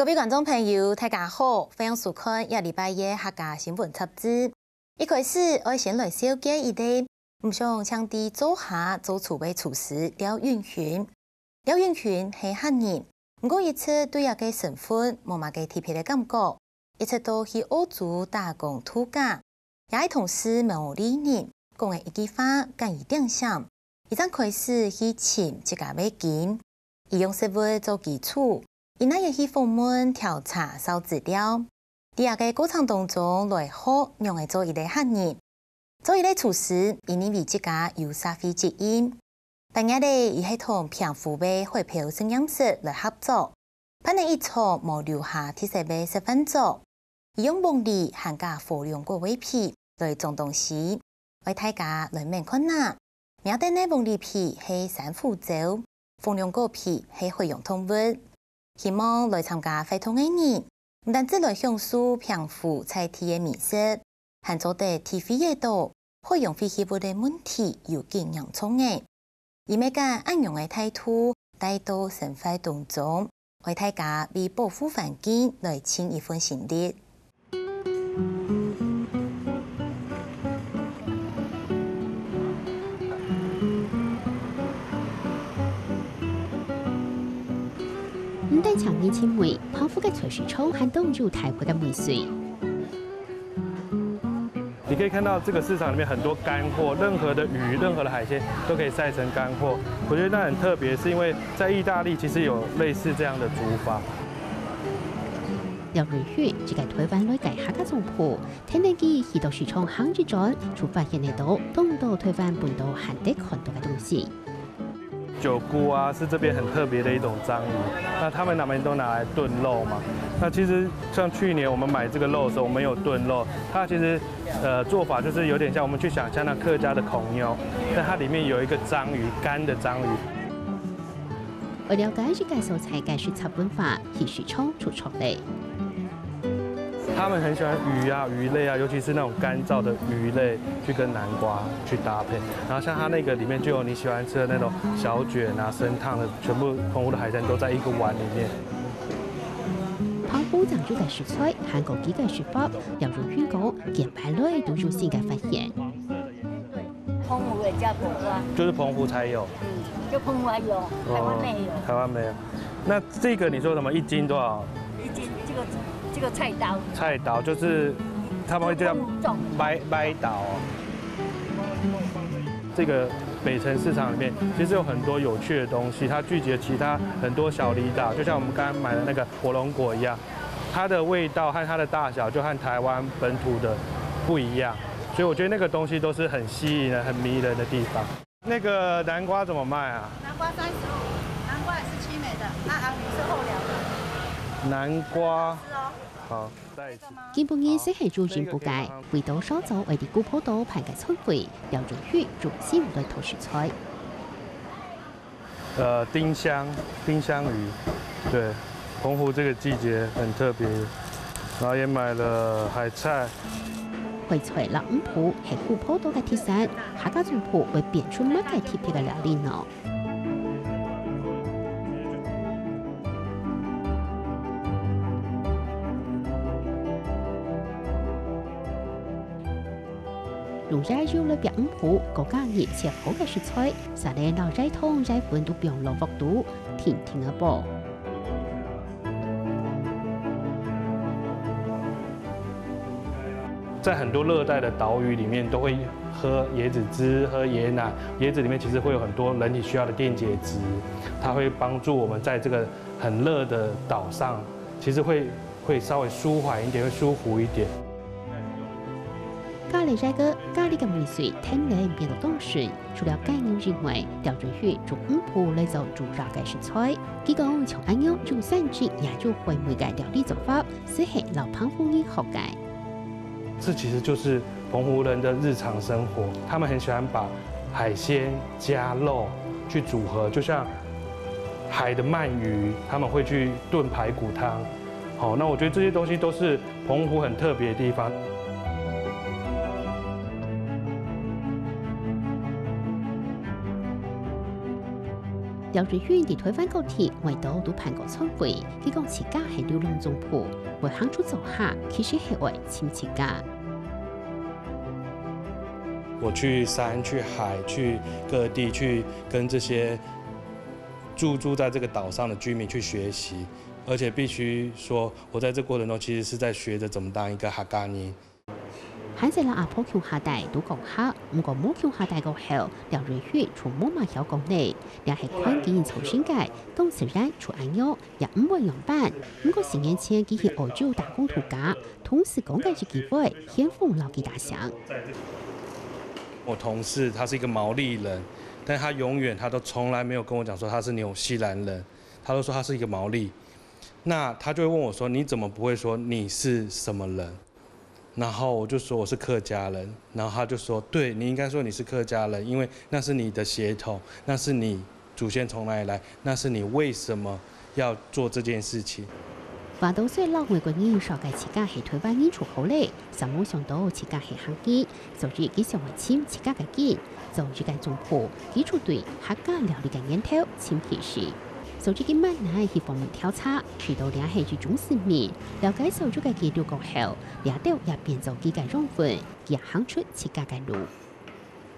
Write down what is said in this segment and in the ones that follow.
各位观众朋友，大家好，欢迎收看1礼拜一客家新闻插枝。一开始我先来小解一题，唔想抢啲做下做厝嘅厨师廖运群。廖运群係客人，不過一直對一個身份冇乜嘅特別嘅感覺，一直都去澳洲打工度假，也係同事冇理念，講嘅一句話敢一定想，一陣開始去尋一家買金，以用食物做基礎。伊那也去訪問調查搜資料，第二個過程當中來學用來做一個客人，做一個廚師，因為自家有社會責任。第二個伊係同平湖嘅海漂實驗室來合作，盼能一場無留下特色嘅食品組，伊用鳳梨含加火龍果味皮來種東西，為大家來免困難。名單嘅鳳梨皮係珊瑚洲，火龍果皮係海洋動物。希望來參加活動嘅人，唔單止來享受平湖在地嘅美食，還做得體會嘅多，海洋廢棄物嘅問題有更嚴重嘅。而每間安樣嘅態度帶到生活當中，為大家為保護環境來盡一份心力。但強烈青梅，澎湖嘅廚師廠還登入台灣嘅美水。你可以看到這個市場裡面很多乾貨，任何的魚、任何的海鮮都可以曬成乾貨。我覺得那很特別，是因為在意大利其實有類似這樣的煮法。廖瑞宇只係台灣內嘅客家總鋪，聽年紀去到市場行之轉，就發現得到東到台灣本島罕得很多嘅東西。九菇啊，是這邊很特別的一種章魚，那他們那邊都拿來燉肉嘛。那其實像去年我們買這個肉的時候，我們有燉肉，它其實做法就是有點像我們去想象那客家的孔妞，但它裡面有一個章魚，乾的章魚。為了解這個素菜嘅食材文化，去市場出錯嚟。他們很喜歡魚啊、魚類啊，尤其是那種乾燥的魚類，去跟南瓜去搭配。然後像它那個裡面就有你喜歡吃的那種小卷啊、生燙的，全部澎湖的海鮮都在一個碗裡面。澎湖長洲嘅食材，韓國幾個食法，猶如香港、柬埔寨都有新嘅發現。澎湖嘅加工啊，就是澎湖才有。就澎湖有，台灣沒有。台灣沒有。那這個你說什麼？一斤多少？一斤這個菜刀。菜刀就是他們會叫掰刀。這個北城市場裡面其實有很多有趣的東西，它聚集了其他很多小離島，就像我們剛剛買的那個火龍果一樣，它的味道和它的大小就和台灣本土的不一樣，所以我覺得那個東西都是很吸引人、很迷人的地方。那個南瓜怎麼賣啊？南瓜35，南瓜也是7美的，那阿米是後寮的。南瓜，好。基本認識係做人不解，回到所走為啲古坡島排嘅餐會，由瑞宇做先來投食材。丁香魚，對，澎湖這個季節很特別，然後也買了海菜。海菜辣五鋪係古坡島嘅特產，客家總鋪會變出乜嘅特別嘅料理呢？如齋肉裏邊五鋪，國家熱切好嘅食材，實嚟老齋湯齋粉都不用落幅度，甜甜嘅噃。在很多熱帶的島嶼裡面，都會喝椰子汁、喝椰奶。椰子裡面其實會有很多人體需要的電解質，它會幫助我們在這個很熱的島上，其實會稍微舒緩一點，會舒服一點。咖喱齋嘅咖喱嘅味水，聽嚟變到當時，除了概念之外，廖瑞宇做五鋪嚟做主炸嘅食材。佢講從安樣做三隻，也做會每嘅料理做法，適合老澎湖人學嘅。這其實就是澎湖人的日常生活，他們很喜歡把海鮮加肉去組合，就像海的鰻魚，他們會去燉排骨湯。好，那我覺得這些東西都是澎湖很特別的地方。廖瑞远伫推翻高铁，外岛都盼过摧毁，佢讲自家系流浪中仆，为行出走下，其实系为亲自家。我去山、去海、去各地，去跟这些住在这个岛上的居民去学习，而且必须说，我在这过程中其实是在学着怎么当一个哈嘎尼。喺在啦阿婆橋下底都講下，唔過冇橋下底個後，廖瑞月從冇嘛曉講呢，也係看見重新改，當自然出安樣，也唔會樣板。唔過10年前佢係澳洲打工度假，同時講嘅是機會，先鋒老幾大祥。我同事他是一個毛利人，但他永遠他都從來沒有跟我講說他是紐西蘭人，他都說他是一個毛利。那他就會問我說：你怎麼不會說你是什麼人？然後我就說我是客家人，然後他就說：對，你應該說你是客家人，因為那是你的血統，那是你祖先從哪裡來，那是你為什麼要做這件事情。話到歲老外國人上嘅自家係台灣人出口咧，就冇想到自家係行機，所以佢想為簽自家嘅機，就自家種鋪，佢出對客家料理嘅研究簽其實。所以佢慢慢去訪問調查，去到兩係住中市民，了解手足嘅記錄過後，兩到也變做幾個養分，也行出自家嘅路。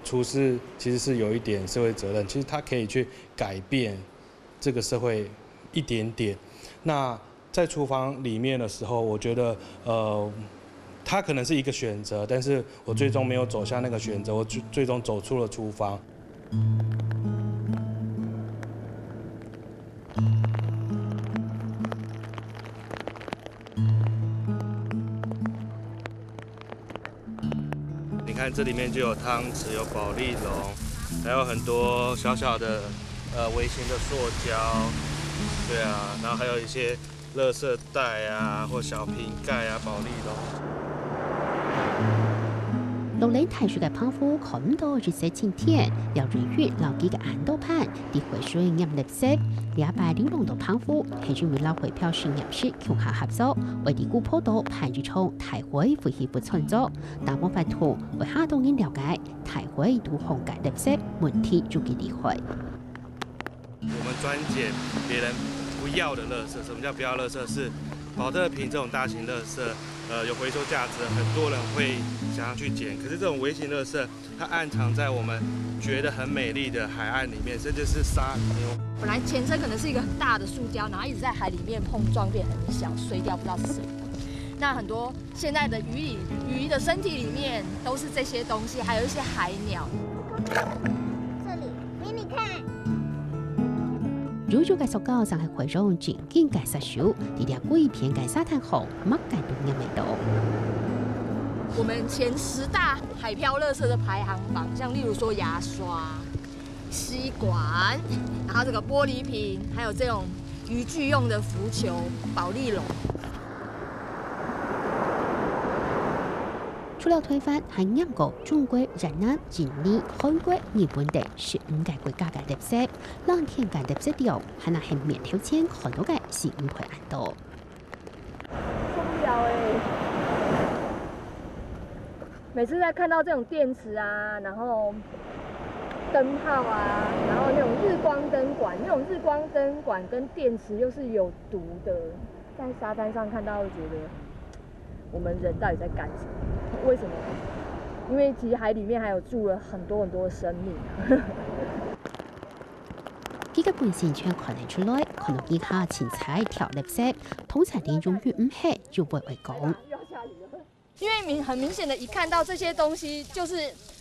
廚師其實是有一點社會責任，其實他可以去改變這個社會一點點。那在廚房裡面的時候，我覺得他可能是一個選擇，但是我最終沒有走向那個選擇，我最終走出了廚房。你看，這裡面就有湯匙，有保麗龍，還有很多小小的微型的塑膠，對啊，然後還有一些垃圾袋啊，或小瓶蓋啊，保麗龍。老領睇書嘅胖夫看唔到日色晴天，廖瑞月留幾個眼刀盤，啲回水入垃圾。禮拜流浪到胖夫係因為老回票實驗室強下合作，為啲古坡道盤住從台會恢復存在，但冇法度為下當人了解台會都紅解垃圾問題就幾厲害。我們專撿別人不要的垃圾，什麼叫不要垃圾？是保特瓶這種大型垃圾。有回收價值，很多人會想要去撿。可是這種微型垃圾，它暗藏在我們覺得很美麗的海岸裡面，甚至是沙牛。本來前身可能是一個很大的塑膠，然後一直在海裡面碰撞，變很小，碎掉，不知道是什麼。那很多現在的魚的身體裡面都是這些東西，還有一些海鳥。這裡給你看。如果嘅塑膠上係回收正經嘅殺手，啲啲貴片嘅沙灘後，乜嘅都入唔到。我們前10大海漂垃圾的排行榜，像例如說牙刷、吸管，然後這個玻璃瓶，還有這種漁具用的浮球、保麗龍。除了推翻喺英國、中國、越南、印尼、韓國、日本等15個國家嘅垃圾，藍天嘅垃圾量係那係面條前看到嘅15倍咁多。受不了哎！每次在看到這種電池啊，然後燈泡啊，然後那種日光燈管，那種日光燈管跟電池又是有毒的，在沙灘上看到會覺得，我們人到底在幹什麼？為什麼？因為其實海裡面還有住了很多很多生命。幾個本身全看得出來，看到其他前菜條垃圾，通常連用語唔係就會講。因為很明顯的，一看到這些東西就是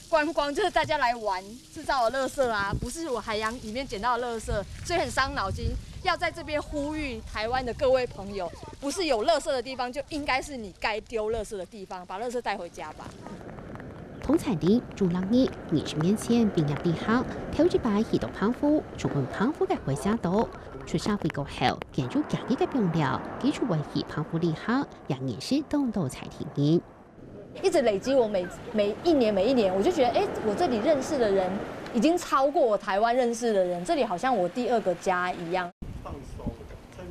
觀光，就是大家來玩製造的垃圾啊，不是我海洋裡面撿到的垃圾，所以很傷腦筋。要在這邊呼籲台灣的各位朋友，不是有垃圾的地方，就應該是你該丟垃圾的地方，把垃圾帶回家吧。通常啲做生意20年前並入呢行，頭一擺遇到胖夫，做緊胖夫嘅回家道。出社會過後，建築家己嘅變了，基礎維繫胖夫呢行，仍然是東道才體驗。一直累積我每一年，我就覺得，我這裡認識的人已經超過我台灣認識的人，這裡好像我第2個家一樣。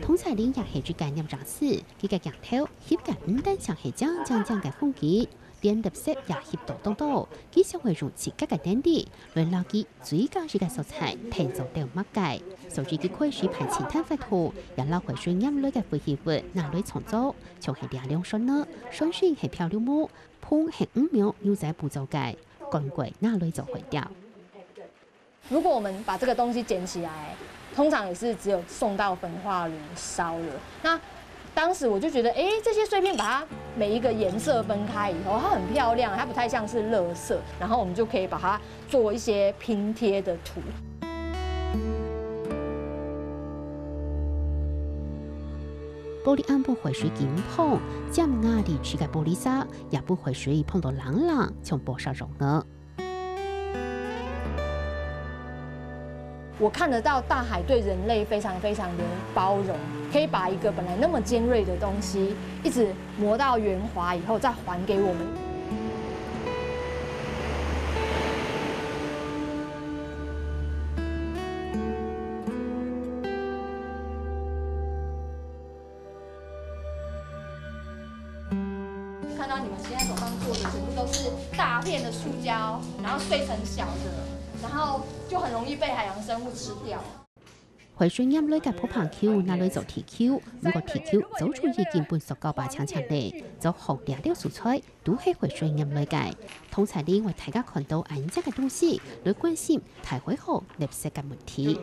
通常啲也係住概念上市，佢嘅鏡頭翕嘅唔單淨係講嘅風景，电垃圾也协助当道，佢想会用自家嘅电力来捞佢最高级嘅素材，提做掉物价。甚至佢开始排前碳废土，也捞回水饮类嘅废弃物拿来重组，像系两两酸呢，酸性系漂流木，碰系5秒又在步骤界，赶鬼拿来就毁掉。如果我们把这个东西捡起来，通常也是只有送到焚化炉烧了。那当时我就觉得，这些碎片把它每一个颜色分开以后，它很漂亮，它不太像是垃圾，然后我们就可以把它做一些拼贴的图。玻璃暗不回水金碰，将压力去嘅玻璃沙，也不回水碰到冷冷，从玻上融合。我看得到大海对人类非常非常的包容，可以把一个本来那么尖锐的东西，一直磨到圆滑以后，再还给我们。看到你们现在手上做的全部都是大片的塑胶，然后碎成小的。然后就很容易被海洋生物吃掉。回水饮类嘅普旁 Q 拿来做 TQ， 如果 TQ 走出已經半熟夠把強強嚟，就紅料料蔬菜都係回水飲類嘅。通常呢，為大家看到安這嘅東西，來關心太會好垃圾嘅問題。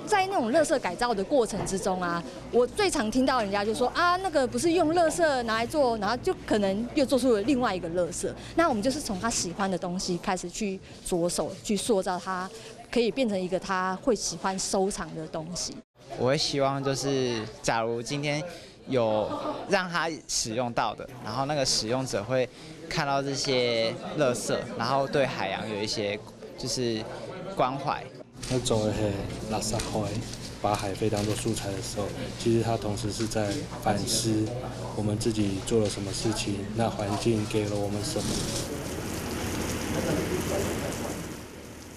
在那種垃圾改造的過程之中啊，我最常聽到人家就說啊，那個不是用垃圾拿來做，然後就可能又做出了另外一個垃圾。那我們就是從他喜歡的東西開始去着手去塑造它，可以變成一個他會喜歡收藏的東西。我會希望就是假如今天有讓他使用到的，然後那個使用者會看到這些垃圾，然後對海洋有一些就是關懷。那作為係垃圾海，把海廢當作素材的時候，其實它同時是在反思我們自己做了什麼事情，那環境給了我們什麼。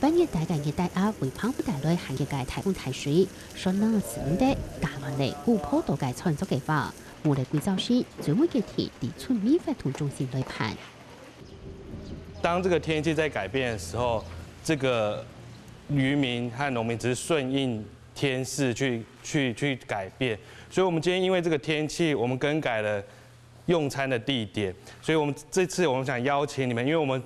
半夜大嘅熱帶鴨會澎湖大內行嘅嘅颱風台水，所能使用的大陸內古坡度嘅創作計劃，我哋規劃師專門嘅提地村民發圖中心來盤。當這個天氣在改變的時候，這個漁民和農民只是順應天勢去改變，所以我們今天因為這個天氣，我們更改了用餐的地點，所以我們這次我們想邀請你們，因為我們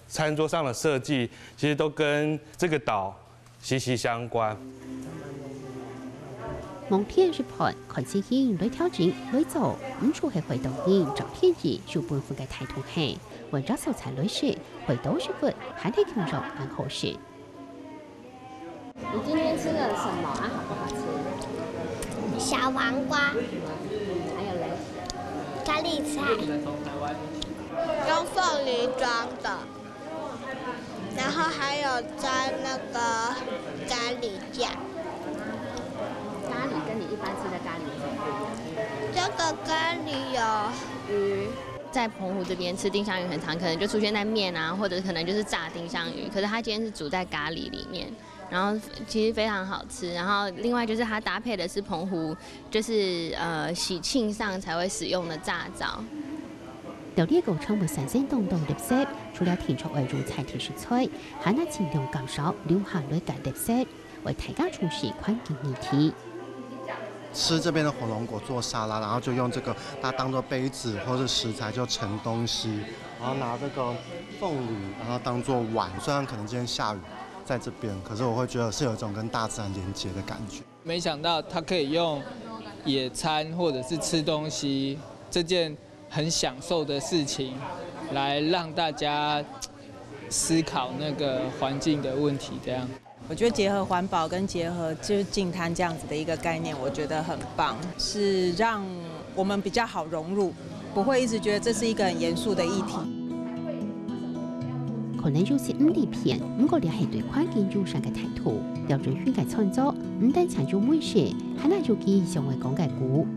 餐桌上的設計其實都跟這個島息息相關。望天說盤，看星星來挑戰來做，唔錯係回到人找天意，就半副嘅態度係，為咗素材來說，回到食物還係更肉很好食。你今天吃了什麼啊？好不好吃？小黃瓜，還有嘞？咖喱菜，用鳳梨裝的，然後還有沾那個咖喱醬。咖喱跟你一般吃的咖喱有什麼不一樣？這個咖喱有魚。在澎湖這邊吃丁香魚很常可能就出現在麵啊，或者可能就是炸丁香魚，可是它今天是煮在咖喱裡面。然後其實非常好吃，然後另外就是它搭配的是澎湖，就是喜慶上才會使用的炸棗。料理過程為新鮮動動垃圾，除了填出為用菜體食材，還能盡量減少留下來嘅垃圾，為大家重視環境議題。吃這邊的火龍果做沙拉，然後就用這個它當做杯子或者食材就盛東西，然後拿這個鳳梨，然後當做碗。雖然可能今天下雨在這邊，可是我會覺得是有一種跟大自然連接的感覺。沒想到它可以用野餐或者是吃東西這件很享受的事情，來讓大家思考那個環境的問題，這樣。我覺得結合環保跟結合就是淨灘這樣子的一個概念，我覺得很棒，是讓我們比較好融入，不會一直覺得這是一個很嚴肅的議題。可能就是唔理片，唔過你係對環境友善嘅態度，標準化嘅創作，唔單強調美學，還能有機成為講解股。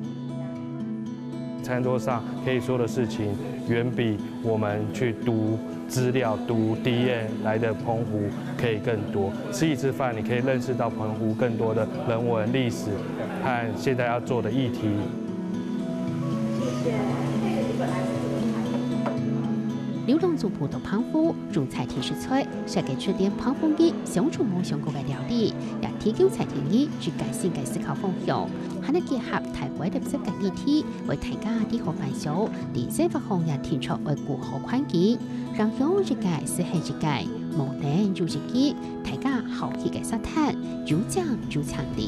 餐桌上可以說的事情，遠比我們去讀資料、讀 DM 來的澎湖可以更多。吃一次飯，你可以認識到澎湖更多的人文、歷史和現在要做的議題。謝謝。流浪族葡萄胖夫种菜提食材，设计出点胖夫的相处梦想国的料理，也提供菜田里去改善嘅思考方向，还能结合台湾特色嘅议题，为大家啲好分享，连生活行业提出为顾好环境，让有一个是系一个，无能就一个，大家好去嘅沙滩，就这样就强烈。